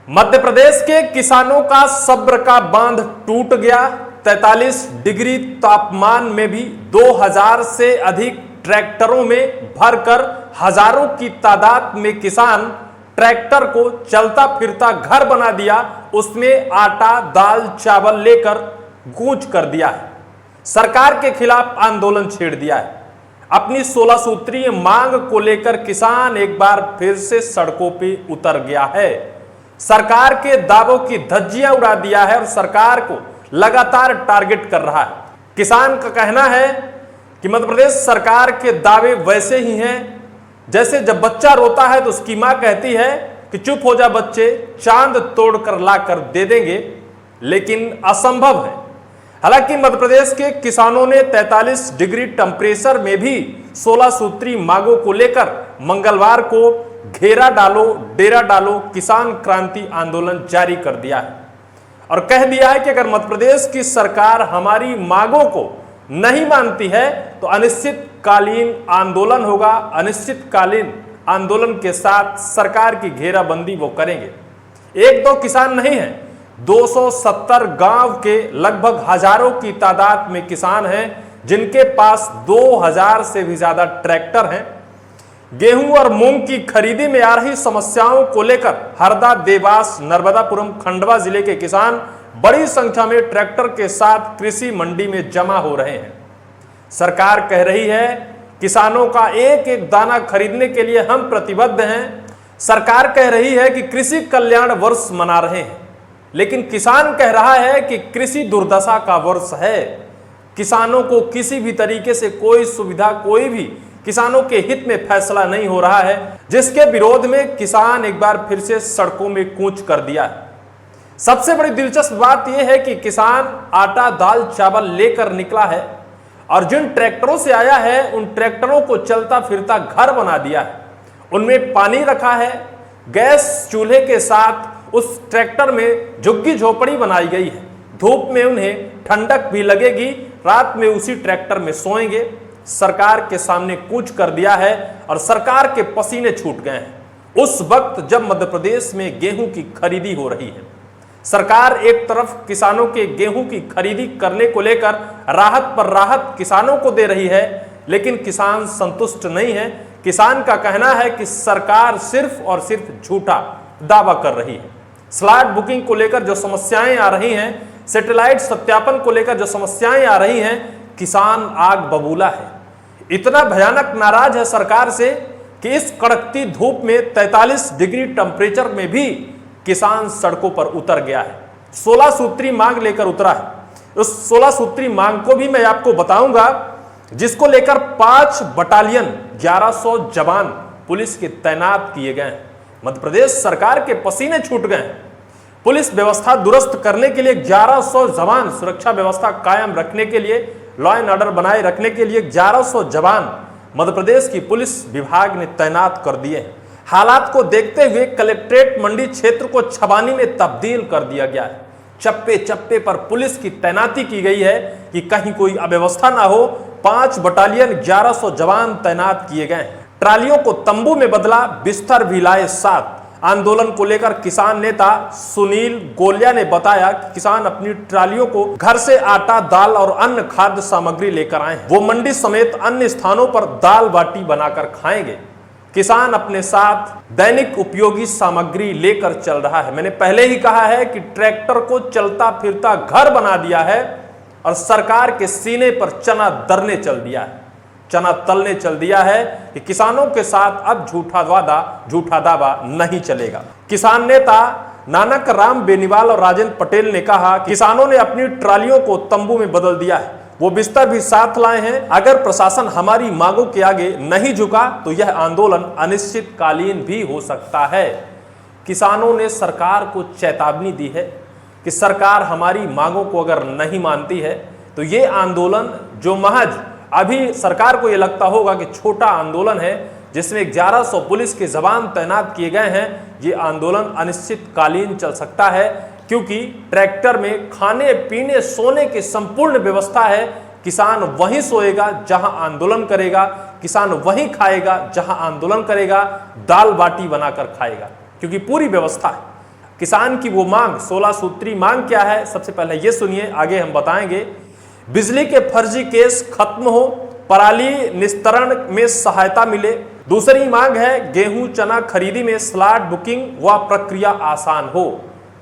मध्य प्रदेश के किसानों का सब्र का बांध टूट गया। 43 डिग्री तापमान में भी 2000 से अधिक ट्रैक्टरों में भरकर हजारों की तादाद में किसान ट्रैक्टर को चलता फिरता घर बना दिया, उसमें आटा दाल चावल लेकर कूच कर दिया है। सरकार के खिलाफ आंदोलन छेड़ दिया है। अपनी 16 सूत्रीय मांग को लेकर किसान एक बार फिर से सड़कों पे उतर गया है। सरकार के दावों की धज्जियां उड़ा दिया है और सरकार को लगातार टारगेट कर रहा है। किसान का कहना है कि मध्य प्रदेश सरकार के दावे वैसे ही हैं जैसे जब बच्चा रोता है तो उसकी मां कहती है कि चुप हो जा बच्चे, चांद तोड़कर लाकर दे देंगे, लेकिन असंभव है। हालांकि मध्य प्रदेश के किसानों ने 43 डिग्री टेम्परेचर में भी 16 सूत्री मांगों को लेकर मंगलवार को घेरा डालो डेरा डालो किसान क्रांति आंदोलन जारी कर दिया है और कह दिया है कि अगर मध्य प्रदेश की सरकार हमारी मांगों को नहीं मानती है तो अनिश्चितकालीन आंदोलन होगा। अनिश्चितकालीन आंदोलन के साथ सरकार की घेराबंदी वो करेंगे। एक दो किसान नहीं है, 270 गांव के लगभग हजारों की तादाद में किसान हैं जिनके पास 2000 से भी ज्यादा ट्रैक्टर हैं। गेहूं और मूंग की खरीदी में आ रही समस्याओं को लेकर हरदा, देवास, नर्मदापुरम, खंडवा जिले के किसान बड़ी संख्या में ट्रैक्टर के साथ कृषि मंडी में जमा हो रहे हैं। सरकार कह रही है किसानों का एक एक दाना खरीदने के लिए हम प्रतिबद्ध हैं। सरकार कह रही है कि कृषि कल्याण वर्ष मना रहे हैं, लेकिन किसान कह रहा है कि कृषि दुर्दशा का वर्ष है। किसानों को किसी भी तरीके से कोई सुविधा, कोई भी किसानों के हित में फैसला नहीं हो रहा है, जिसके विरोध में किसान एक बार फिर से सड़कों में कूच कर दिया है। सबसे बड़ी दिलचस्प बात यह है कि किसान आटा दाल चावल लेकर निकला है और जिन ट्रैक्टरों से आया है उन ट्रैक्टरों को चलता फिरता घर बना दिया है। उनमें पानी रखा है, गैस चूल्हे के साथ उस ट्रैक्टर में झुग्गी झोपड़ी बनाई गई है। धूप में उन्हें ठंडक भी लगेगी, रात में उसी ट्रैक्टर में सोएंगे। सरकार के सामने कूच कर दिया है और सरकार के पसीने छूट गए हैं उस वक्त जब मध्य प्रदेश में गेहूं की खरीदी हो रही है। सरकार एक तरफ किसानों के गेहूं की खरीदी करने को लेकर राहत पर राहत किसानों को दे रही है, लेकिन किसान संतुष्ट नहीं है। किसान का कहना है कि सरकार सिर्फ और सिर्फ झूठा दावा कर रही है। स्लॉट बुकिंग को लेकर जो समस्याएं आ रही हैं, सैटेलाइट सत्यापन को लेकर जो समस्याएं आ रही हैं, किसान आग बबूला है। इतना भयानक नाराज है सरकार से कि इस कड़कती धूप में 43 डिग्री टेम्परेचर में भी किसान सड़कों पर उतर गया है। 16 सूत्री मांग लेकर उतरा है। उस 16 सूत्री मांग को भी मैं आपको बताऊंगा, जिसको लेकर 5 बटालियन 1100 जवान पुलिस के तैनात किए गए हैं। मध्य प्रदेश सरकार के पसीने छूट गए हैं। पुलिस व्यवस्था दुरुस्त करने के लिए 1100 जवान, सुरक्षा व्यवस्था कायम रखने के लिए, लॉ एंड ऑर्डर बनाए रखने के लिए 1100 जवान मध्य प्रदेश की पुलिस विभाग ने तैनात कर दिए हैं। हालात को देखते हुए कलेक्ट्रेट मंडी क्षेत्र को छबानी में तब्दील कर दिया गया है। चप्पे चप्पे पर पुलिस की तैनाती की गई है कि कहीं कोई अव्यवस्था ना हो। 5 बटालियन 1100 जवान तैनात किए गए हैं। ट्रालियों को तंबू में बदला, बिस्तर भी लाए साथ। आंदोलन को लेकर किसान नेता सुनील गोलिया ने बताया कि किसान अपनी ट्रालियों को घर से आटा दाल और अन्य खाद्य सामग्री लेकर आए हैं। वो मंडी समेत अन्य स्थानों पर दाल बाटी बनाकर खाएंगे। किसान अपने साथ दैनिक उपयोगी सामग्री लेकर चल रहा है। मैंने पहले ही कहा है कि ट्रैक्टर को चलता फिरता घर बना दिया है और सरकार के सीने पर चना दरने चल दिया है, चना तलने चल दिया है कि किसानों के साथ अब झूठा वादा, झूठा दावा नहीं चलेगा। किसान नेता नानक राम बेनीवाल और राजेंद्र पटेल ने कहा, किसानों ने अपनी ट्रालियों को तंबू में बदल दिया है, वो बिस्तर भी साथ लाए हैं। अगर प्रशासन हमारी मांगों के आगे नहीं झुका तो यह आंदोलन अनिश्चितकालीन भी हो सकता है। किसानों ने सरकार को चेतावनी दी है कि सरकार हमारी मांगों को अगर नहीं मानती है तो ये आंदोलन, जो महज अभी सरकार को यह लगता होगा कि छोटा आंदोलन है जिसमें 1100 पुलिस के जवान तैनात किए गए हैं, ये आंदोलन अनिश्चितकालीन चल सकता है, क्योंकि ट्रैक्टर में खाने पीने सोने की संपूर्ण व्यवस्था है। किसान वहीं सोएगा जहां आंदोलन करेगा, किसान वहीं खाएगा जहां आंदोलन करेगा, दाल बाटी बनाकर खाएगा, क्योंकि पूरी व्यवस्था है। किसान की वो मांग, 16 सूत्री मांग क्या है, सबसे पहले ये सुनिए, आगे हम बताएंगे। बिजली के फर्जी केस खत्म हो, पराली निस्तारण में सहायता मिले। दूसरी मांग है गेहूं चना खरीदी में स्लॉट बुकिंग व प्रक्रिया आसान हो।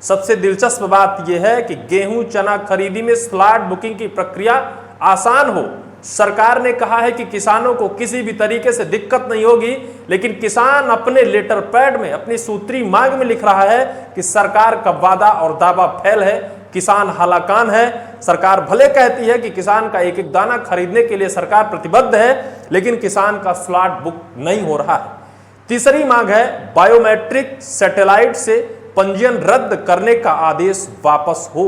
सबसे दिलचस्प बात यह है कि गेहूं चना खरीदी में स्लॉट बुकिंग की प्रक्रिया आसान हो। सरकार ने कहा है कि किसानों को किसी भी तरीके से दिक्कत नहीं होगी, लेकिन किसान अपने लेटर पैड में, अपनी सूत्री मांग में लिख रहा है कि सरकार का वादा और दावा फेल है, किसान हलाकान है। सरकार भले कहती है कि किसान का एक एक दाना खरीदने के लिए सरकार प्रतिबद्ध है, लेकिन किसान का स्लॉट बुक नहीं हो रहा है। तीसरी मांग है बायोमेट्रिक सैटेलाइट से पंजीयन रद्द करने का आदेश वापस हो।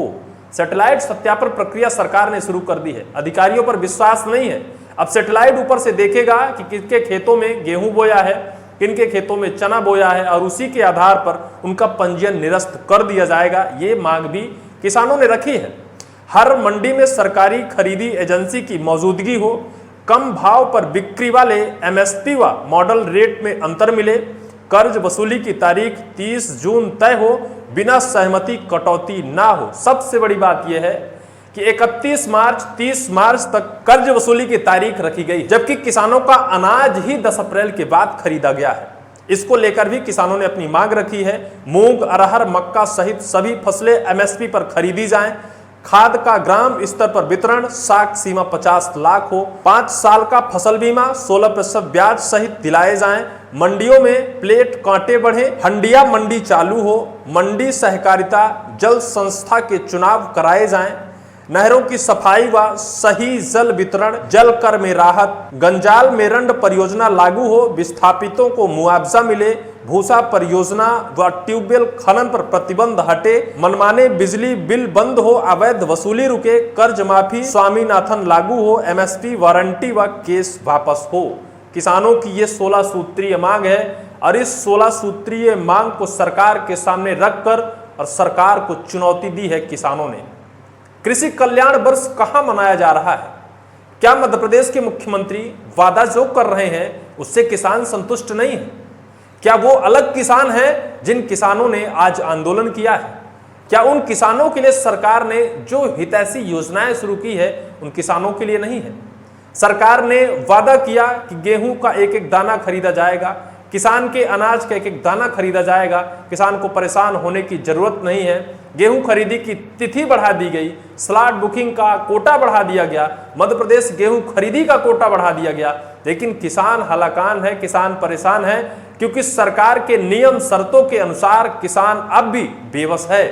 सैटेलाइट सत्यापन प्रक्रिया सरकार ने शुरू कर दी है, अधिकारियों पर विश्वास नहीं है। अब सैटेलाइट ऊपर से देखेगा कि किसके खेतों में गेहूं बोया है, किनके खेतों में चना बोया है, और उसी के आधार पर उनका पंजीयन निरस्त कर दिया जाएगा। ये मांग भी किसानों ने रखी है। हर मंडी में सरकारी खरीदी एजेंसी की मौजूदगी हो, कम भाव पर बिक्री वाले एमएसपी व मॉडल रेट में अंतर मिले, कर्ज वसूली की तारीख 30 जून तय हो, बिना सहमति कटौती ना हो। सबसे बड़ी बात यह है कि 31 मार्च 30 मार्च तक कर्ज वसूली की तारीख रखी गई, जबकि किसानों का अनाज ही 10 अप्रैल के बाद खरीदा गया है। इसको लेकर भी किसानों ने अपनी मांग रखी है। मूंग, अरहर, मक्का सहित सभी फसलें एमएसपी पर खरीदी जाएं। खाद का ग्राम स्तर पर वितरण, साख सीमा 50 लाख हो। 5 साल का फसल बीमा 16% ब्याज सहित दिलाए जाएं। मंडियों में प्लेट कांटे बढ़े, हंडिया मंडी चालू हो। मंडी सहकारिता जल संस्था के चुनाव कराए जाएं। नहरों की सफाई व सही जल वितरण, जल कर में राहत, गंजाल मेरंड परियोजना लागू हो, विस्थापितों को मुआवजा मिले, भूसा परियोजना व ट्यूबवेल खनन पर प्रतिबंध हटे, मनमाने बिजली बिल बंद हो, अवैध वसूली रुके, कर्ज माफी स्वामीनाथन लागू हो, एमएसपी वारंटी व केस वापस हो। किसानों की ये 16 सूत्रीय मांग है, और इस 16 सूत्रीय मांग को सरकार के सामने रखकर और सरकार को चुनौती दी है किसानों ने। कृषि कल्याण वर्ष कहां मनाया जा रहा है? क्या मध्य प्रदेश के मुख्यमंत्री वादा जो कर रहे हैं उससे किसान संतुष्ट नहीं है? क्या वो अलग किसान हैं जिन किसानों ने आज आंदोलन किया है? क्या उन किसानों के लिए सरकार ने जो हितैषी योजनाएं शुरू की है उन किसानों के लिए नहीं है? सरकार ने वादा किया कि गेहूं का एक एक दाना खरीदा जाएगा, किसान के अनाज का एक एक दाना खरीदा जाएगा, किसान को परेशान होने की जरूरत नहीं है। गेहूं खरीदी की तिथि बढ़ा दी गई, स्लॉट बुकिंग का कोटा बढ़ा दिया गया, मध्य प्रदेश गेहूं खरीदी का कोटा बढ़ा दिया गया, लेकिन किसान हलाकान है, किसान परेशान है, क्योंकि सरकार के नियम शर्तों के अनुसार किसान अब भी बेबस है।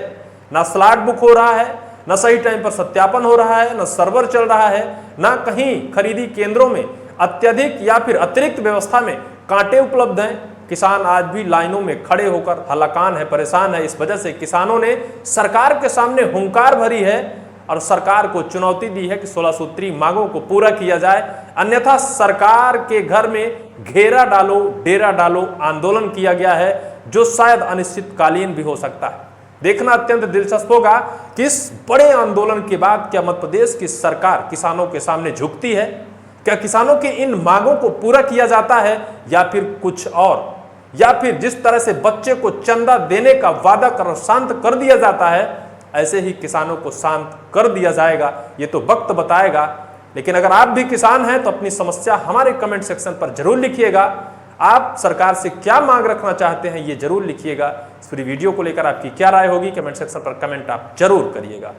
ना स्लॉट बुक हो रहा है, न सही टाइम पर सत्यापन हो रहा है, न सर्वर चल रहा है, न कहीं खरीदी केंद्रों में अत्यधिक या फिर अतिरिक्त व्यवस्था में कांटे उपलब्ध हैं। किसान आज भी लाइनों में खड़े होकर हलाकान है, परेशान है। इस वजह से किसानों ने सरकार के सामने हुंकार भरी है और सरकार को चुनौती दी है कि 16 सूत्री मांगों को पूरा किया जाए, अन्यथा सरकार के घर में घेरा डालो, डेरा डालो आंदोलन किया गया है, जो शायद अनिश्चितकालीन भी हो सकता है। देखना अत्यंत दिलचस्प होगा कि इस बड़े आंदोलन के बाद क्या मध्य प्रदेश की सरकार किसानों के सामने झुकती है, क्या किसानों की इन मांगों को पूरा किया जाता है, या फिर कुछ और, या फिर जिस तरह से बच्चे को चंदा देने का वादा कर शांत कर दिया जाता है, ऐसे ही किसानों को शांत कर दिया जाएगा। ये तो वक्त बताएगा। लेकिन अगर आप भी किसान हैं तो अपनी समस्या हमारे कमेंट सेक्शन पर जरूर लिखिएगा। आप सरकार से क्या मांग रखना चाहते हैं ये जरूर लिखिएगा। इस पूरी वीडियो को लेकर आपकी क्या राय होगी, कमेंट सेक्शन पर कमेंट आप जरूर करिएगा।